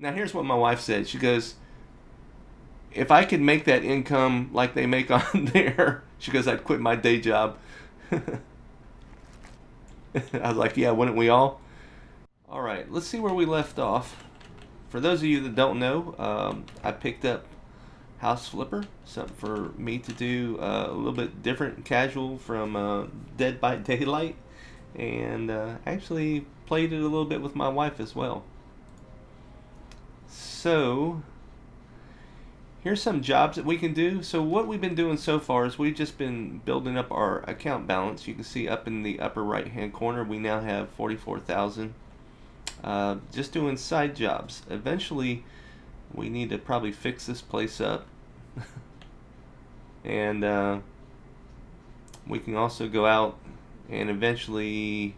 Now here's what my wife said. She goes, if I could make that income like they make on there, she goes, I'd quit my day job. I was like, yeah, wouldn't we all? All right, let's see where we left off. For those of you that don't know, I picked up House Flipper, something for me to do a little bit different, casual from Dead by Daylight, and actually played it a little bit with my wife as well. So here's some jobs that we can do. So what we've been doing so far is we've just been building up our account balance. You can see up in the upper right hand corner we now have 44,000. Just doing side jobs. Eventually we need to probably fix this place up. And we can also go out and eventually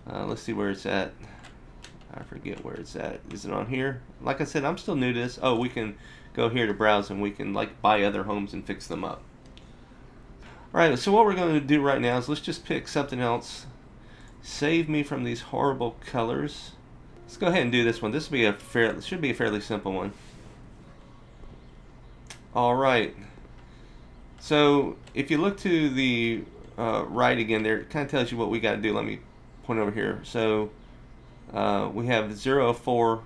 let's see where it's at. I forget where it's at. Is it on here? Like I said, I'm still new to this. Oh, we can go here to browse and we can like buy other homes and fix them up. Alright, so what we're going to do right now is let's just pick something else. Save me from these horrible colors. Let's go ahead and do this one. This will be should be a fairly simple one. Alright. So if you look to the right again there, it kind of tells you what we got to do. Let me point over here. So we have 0 of 4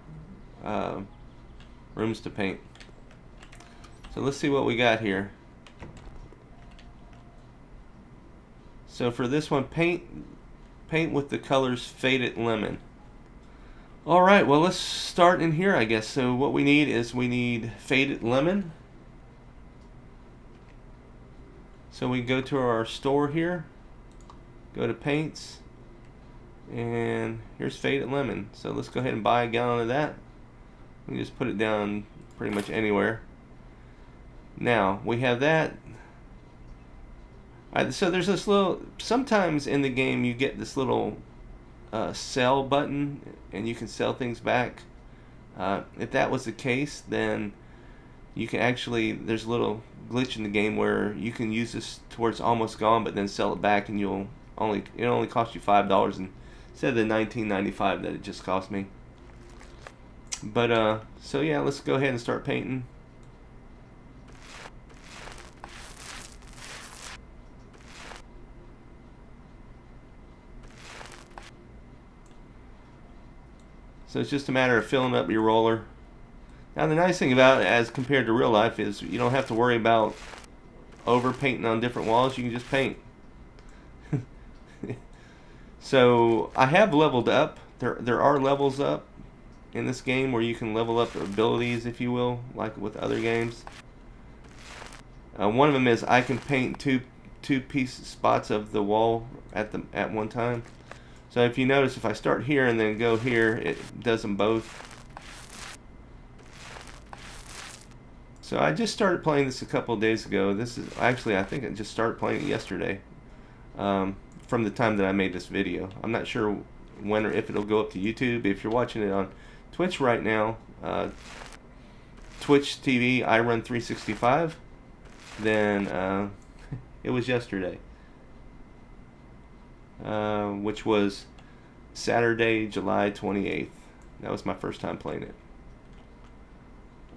rooms to paint. So let's see what we got here. So for this one, paint with the colors Faded Lemon. Alright, well let's start in here I guess. So what we need Faded Lemon. So we go to our store here, go to paints, and here's Faded Lemon. So let's go ahead and buy a gallon of that. We just put it down pretty much anywhere. Now we have that. Alright, so there's this little, sometimes in the game you get this little sell button and you can sell things back. If that was the case, then you can actually, there's a little glitch in the game where you can use this towards almost gone but then sell it back, and it only costs you $5 instead of the $19.95 that it just cost me. But so yeah, let's go ahead and start painting. So it's just a matter of filling up your roller. Now the nice thing about it as compared to real life is you don't have to worry about over painting on different walls. You can just paint. So I have leveled up. There are levels up in this game where you can level up abilities, if you will, like with other games. One of them is I can paint two piece spots of the wall at one time. So if you notice, if I start here and then go here, it does them both. So I just started playing this a couple of days ago. This is actually, I think I just started playing it yesterday, from the time that I made this video. I'm not sure when or if it'll go up to YouTube. If you're watching it on Twitch right now, Twitch TV iRun 365, then it was yesterday, which was Saturday, July 28th. That was my first time playing it.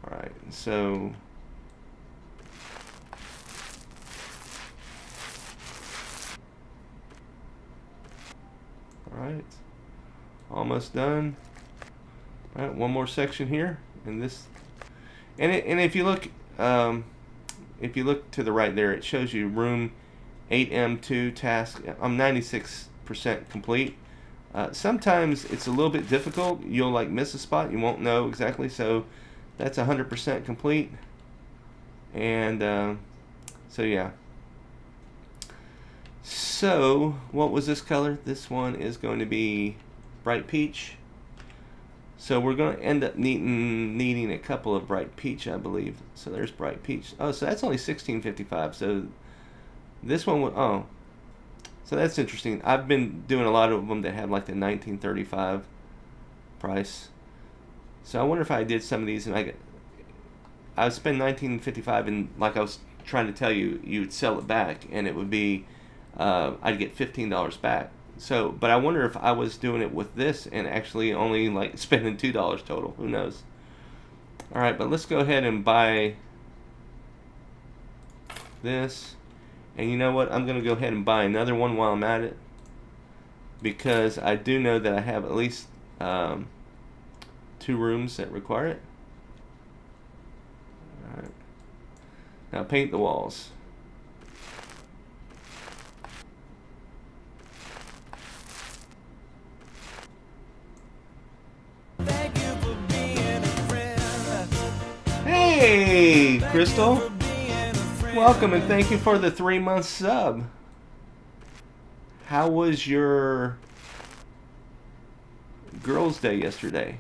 Alright, so alright, almost done. Alright, one more section here, and this, and if you look to the right there, it shows you room 8M2 task. I'm 96% complete. Sometimes it's a little bit difficult. You'll like miss a spot, you won't know exactly. So that's 100% complete. And so yeah. So what was this color? This one is going to be bright peach. So we're going to end up needing a couple of bright peach, I believe. So there's bright peach. Oh, so that's only $16.55. So this one would, oh, so that's interesting. I've been doing a lot of them that have like the $19.35 price. So I wonder if I did some of these and I would spend $19.55, and like I was trying to tell you, you'd sell it back and it would be I'd get $15 back. So, but I wonder if I was doing it with this and actually only like spending $2 total. Who knows? All right, but let's go ahead and buy this. And you know what? I'm going to go ahead and buy another one while I'm at it, because I do know that I have at least 2 rooms that require it. All right. Now paint the walls. Hey, Crystal. Welcome and thank you for the 3-month sub. How was your girls' day yesterday?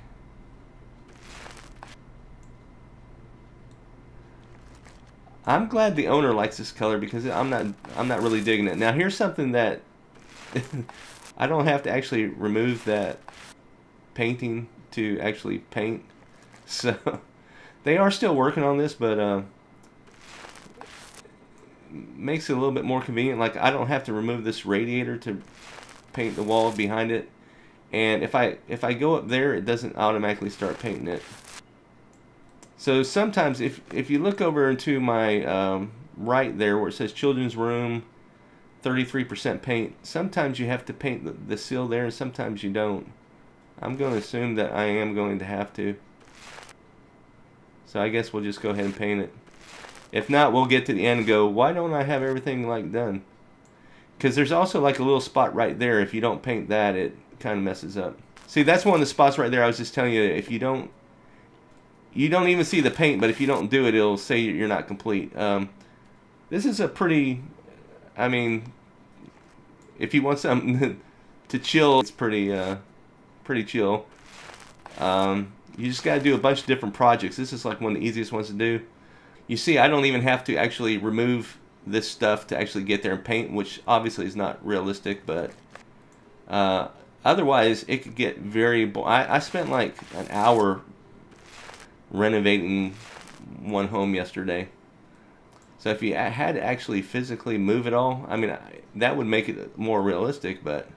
I'm glad the owner likes this color because I'm not really digging it. Now here's something that I don't have to actually remove that painting to actually paint. So they are still working on this, but makes it a little bit more convenient. Like I don't have to remove this radiator to paint the wall behind it, and if I go up there, it doesn't automatically start painting it. So sometimes if you look over into my right there where it says children's room 33% paint, sometimes you have to paint the seal there and sometimes you don't. I'm going to assume that I am going to have to. So I guess we'll just go ahead and paint it. If not, we'll get to the end and go, why don't I have everything like done? Because there's also like a little spot right there. If you don't paint that, it kind of messes up. See, that's one of the spots right there. I was just telling you, if you don't even see the paint, but if you don't do it, it'll say you're not complete. This is a pretty, I mean, if you want something to chill, it's pretty chill. You just got to do a bunch of different projects. This is like one of the easiest ones to do. You see, I don't even have to actually remove this stuff to actually get there and paint, which obviously is not realistic, but otherwise it could get very I spent like an hour renovating one home yesterday. So if you had to actually physically move it all, I mean, that would make it more realistic, but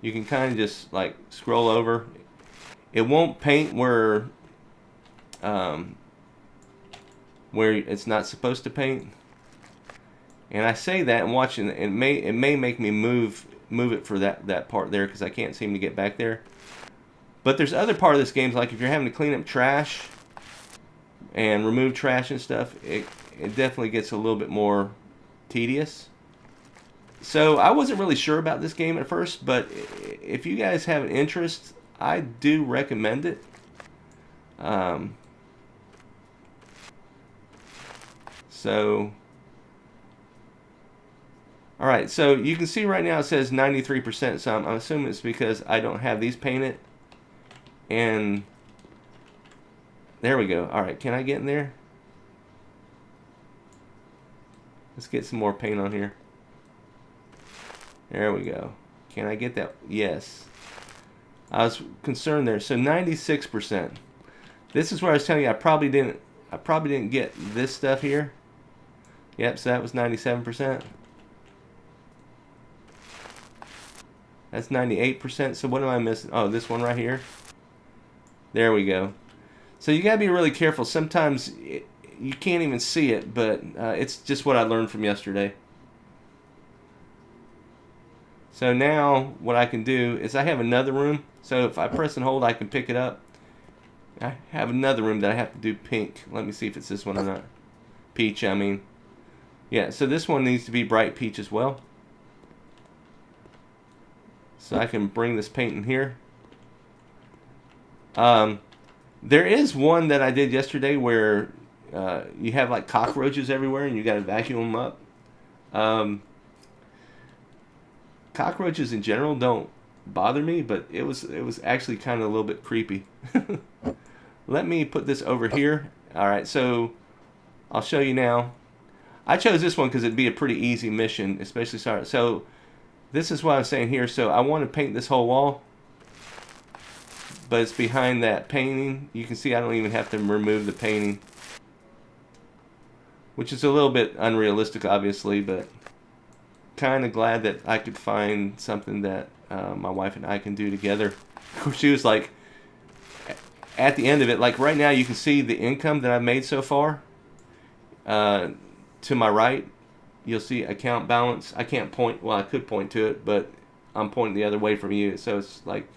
you can kind of just like scroll over. It won't paint where it's not supposed to paint. And I say that and watching it may make me move it for that part there because I can't seem to get back there. But there's other part of this game, like if you're having to clean up trash and remove trash and stuff, it definitely gets a little bit more tedious. So I wasn't really sure about this game at first, but if you guys have an interest, I do recommend it. So, all right, so you can see right now it says 93%, so I'm assuming it's because I don't have these painted. And there we go. All right, can I get in there? Let's get some more paint on here. There we go. Can I get that? Yes. I was concerned there. So 96%. This is where I was telling you I probably didn't get this stuff here. Yep, so that was 97%. That's 98%. So what am I missing? Oh, this one right here. There we go. So you gotta be really careful. Sometimes you can't even see it, but it's just what I learned from yesterday. So now what I can do is I have another room. So if I press and hold, I can pick it up. I have another room that I have to do pink. Let me see if it's this one or not. Peach, I mean. Yeah, so this one needs to be bright peach as well. So I can bring this paint in here. There is one that I did yesterday where you have like cockroaches everywhere and you got to vacuum them up. Cockroaches in general don't bother me, but it was actually kind of a little bit creepy. Let me put this over here. All right, so I'll show you now. I chose this one because it'd be a pretty easy mission, especially sorry. So this is what I'm saying here. So I want to paint this whole wall, but it's behind that painting. You can see I don't even have to remove the painting. which is a little bit unrealistic, obviously, but kind of glad that I could find something that my wife and I can do together. Of course, she was like, at the end of it, like right now, you can see the income that I've made so far. To my right, you'll see account balance. I can't point, well, I could point to it, but I'm pointing the other way from you. So it's like,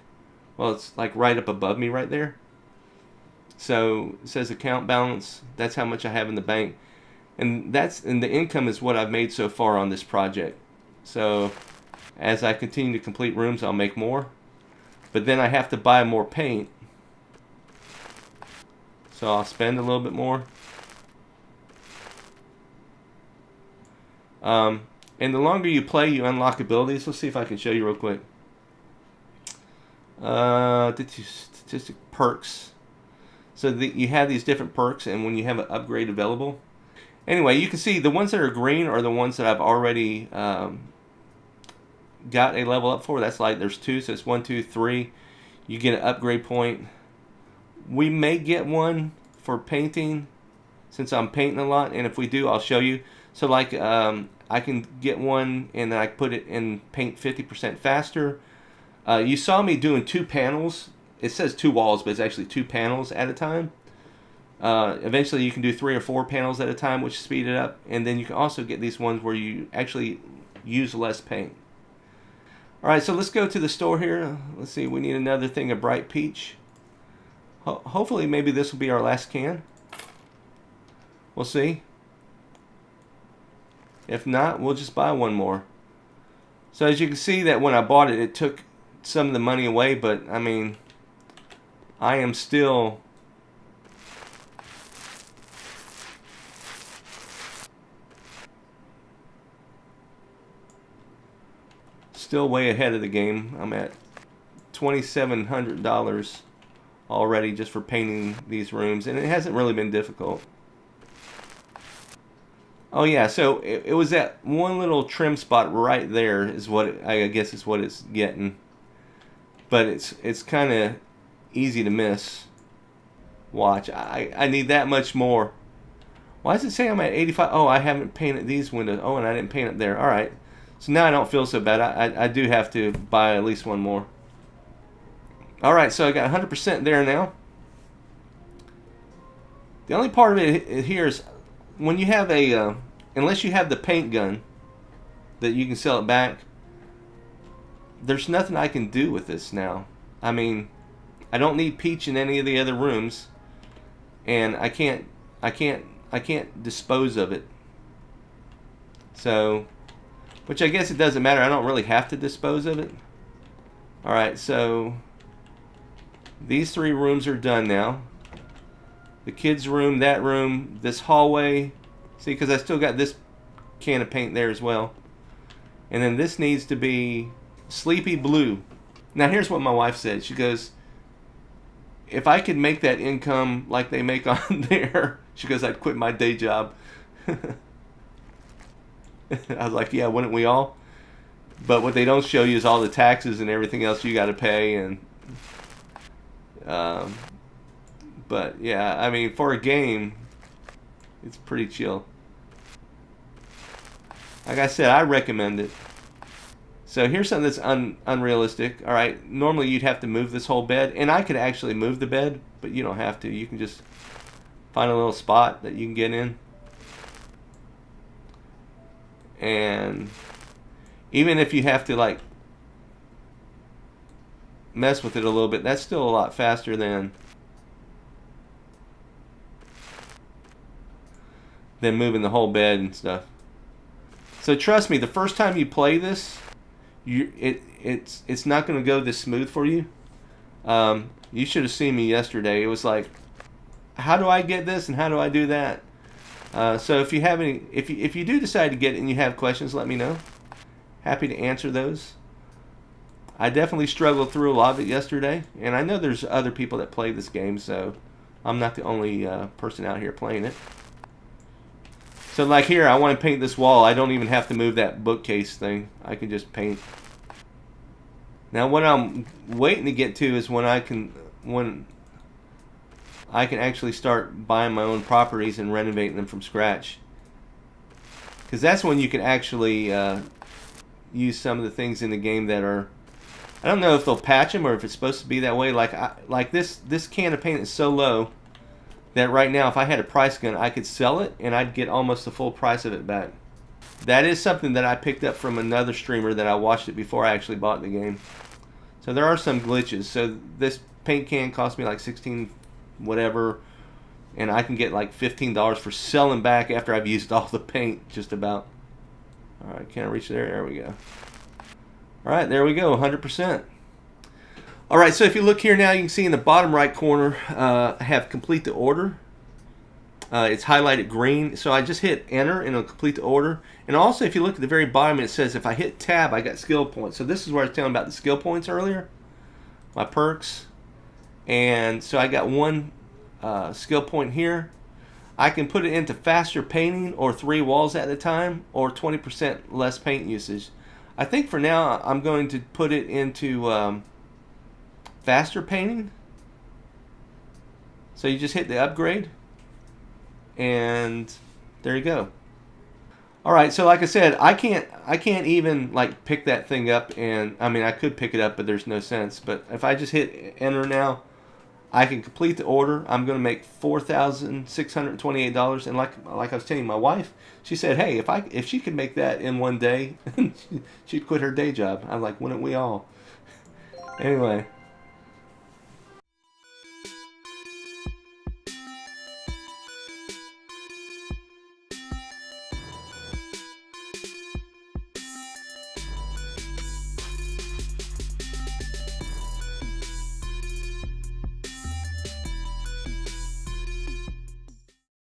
well, it's like right up above me right there. So it says account balance. That's how much I have in the bank. And the income is what I've made so far on this project. So as I continue to complete rooms, I'll make more. But then I have to buy more paint. So I'll spend a little bit more. And the longer you play, you unlock abilities. Let's see if I can show you real quick. Statistic perks. So you have these different perks, and when you have an upgrade available. Anyway, you can see the ones that are green are the ones that I've already got a level up for. That's like, there's 2, so it's 1, 2, 3. You get an upgrade point. We may get one for painting, since I'm painting a lot, and if we do, I'll show you. So like, I can get one, and then I put it in paint 50% faster. You saw me doing 2 panels. It says 2 walls, but it's actually 2 panels at a time. Eventually you can do 3 or 4 panels at a time, which speed it up. And then you can also get these ones where you actually use less paint. Alright, so let's go to the store here. Let's see, we need another thing of bright peach. Hopefully maybe this will be our last can. We'll see. If not, we'll just buy one more. So as you can see that when I bought it, it took some of the money away, but I mean, I am still way ahead of the game. I'm at $2,700 already just for painting these rooms, and it hasn't really been difficult. Oh yeah, so it was that one little trim spot right there is what I guess is what it's getting, but it's kind of easy to miss. Watch, I need that much more. Why does it say I'm at 85? Oh, I haven't painted these windows. Oh, and I didn't paint up there. All right, so now I don't feel so bad. I do have to buy at least one more. All right, so I got 100% there now. The only part of it here is when you have a, unless you have the paint gun that you can sell it back, there's nothing I can do with this now. I mean, I don't need peach in any of the other rooms, and I can't dispose of it. So, which I guess it doesn't matter. I don't really have to dispose of it. All right, so these 3 rooms are done now. The kids' room, that room, this hallway. See, because I still got this can of paint there as well. And then this needs to be sleepy blue. Now here's what my wife said. She goes, if I could make that income like they make on there, she goes, I'd quit my day job. I was like, yeah, wouldn't we all? But what they don't show you is all the taxes and everything else you got to pay. And but yeah, I mean, for a game, it's pretty chill. Like I said, I recommend it. So here's something that's unrealistic. All right, normally you'd have to move this whole bed, and I could actually move the bed, but you don't have to. You can just find a little spot that you can get in. And even if you have to like mess with it a little bit, that's still a lot faster than moving the whole bed and stuff. So trust me, the first time you play this, it's not going to go this smooth for you. You should have seen me yesterday. It was like, how do I get this and how do I do that? So if you have any, if you do decide to get it and you have questions, let me know. Happy to answer those. I definitely struggled through a lot of it yesterday, and I know there's other people that play this game, so I'm not the only person out here playing it. So like here, I want to paint this wall. I don't even have to move that bookcase thing. I can just paint. Now what I'm waiting to get to is when I can actually start buying my own properties and renovating them from scratch. because that's when you can actually use some of the things in the game that are. I don't know if they'll patch them or if it's supposed to be that way. Like this can of paint is so low that right now, if I had a price gun, I could sell it and I'd get almost the full price of it back. That is something that I picked up from another streamer that I watched it before I actually bought the game. So there are some glitches. So this paint can cost me like 16 whatever, and I can get like $15 for selling back after I've used all the paint just about. Alright, can I reach there? There we go. Alright, there we go, 100%. Alright, so if you look here now, you can see in the bottom right corner, I have complete the order. It's highlighted green, so I just hit enter and it'll complete the order. And also, if you look at the very bottom, it says if I hit tab, I got skill points. So this is where I was telling about the skill points earlier, my perks. And so I got one skill point here. I can put it into faster painting or 3 walls at a time or 20% less paint usage. I think for now I'm going to put it into faster painting. So you just hit the upgrade and there you go. Alright, so like I said, I can't even like pick that thing up, and I mean I could pick it up but there's no sense. But if I just hit enter now, I can complete the order. I'm going to make $4,628, and like I was telling my wife, she said, "Hey, if she could make that in one day, she'd quit her day job." I'm like, "Wouldn't we all?" Anyway,